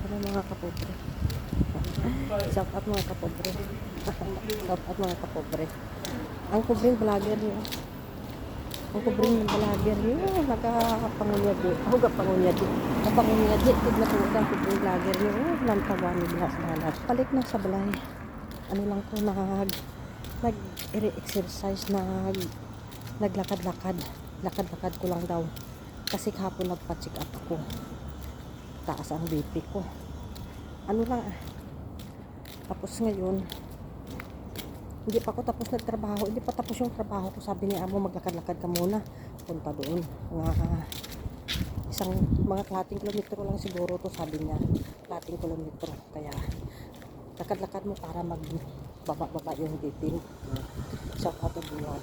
Ano mga kapobre. Shout out mga kapobre. Shout out mga kapobre. Ang pobreng vlogger niyo. Ang pobreng vlogger niyo. Nagkapangunyadi. Ako kapangunyadi. Kapangunyadi. Tignan po ang pobreng vlogger niyo. Lantawa ni Bilas Balas. Balik na sa balay. Ano lang ko nag-exercise, naglakad-lakad. Lakad-lakad ko lang daw. Kasi kahapon nagpa-check up ako. Taas ang BP ko. Ano lang Tapos ngayon, hindi pa ako tapos nagtrabaho. Hindi pa tapos yung trabaho ko. Sabi ni amo, maglakad-lakad ka muna. Punta doon. Mga kalating kilometro lang siguro to, sabi niya. Kalating kilometro. Kaya, lakad-lakad mo para magbaba-baba yung BP mo. Shout out ang buwan.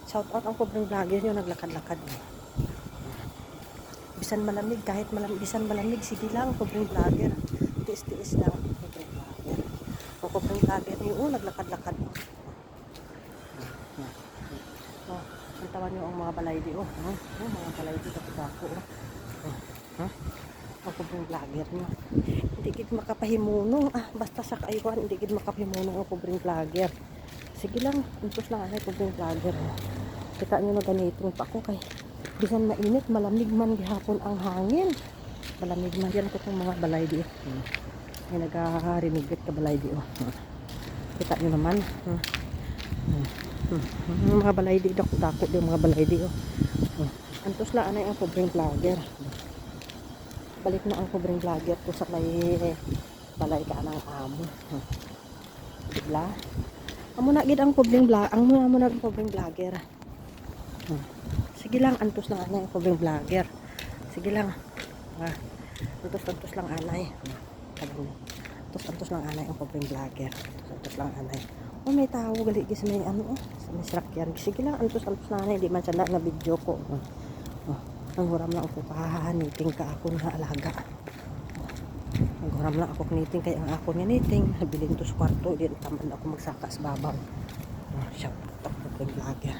Shout out ang pobreng vlogger nyo, naglakad-lakad. Bisan malamig, kahit bisan malamig, sige lang, pobreng vlogger. Tiis-tiis lang, pobreng vlogger. Ang pobreng vlogger nyo, naglakad-lakad. Ang tawa nyo ang mga balay di, mga balay di, dako-dako. Ang pobreng vlogger nyo. Hindi gid makapahimunong, basta sa kaayuan, hindi gid makapahimunong ang pobreng vlogger. Sige lang, impos lang ay pobreng vlogger. Kita nyo na ganitong pa ako kay bisan mainit, malamig man gihapon ang hangin. Malamig man yan ko itong mga balay di. May nag-rinigit ka balay di. Kita nyo naman. Mga balay di, dako-dako di mga balay di. Antos lang anay ang pobreng vlogger. Balik na ang pobreng vlogger ko sa may balay ka ng amo. Bigla. Amo na gid ang pobreng vlogger. Amo na ang pobreng vlogger. Sige lang, antos lang anay ang pobreng vlogger. Sige lang. Antos lang anay. Antos lang anay ang pobreng vlogger. Antos lang anay. May tao gali sa may sa may sakyan. Sige lang, antos lang anay, di man siya na video ko. Ang huram lang ako kahahaniting ka ako na alaga. Ang huram lang ako kaniting kay ang ako nga niting nabilin to sa kwarto, di tamad ako magsaka sa babaw. Shout out ang pobreng vlogger.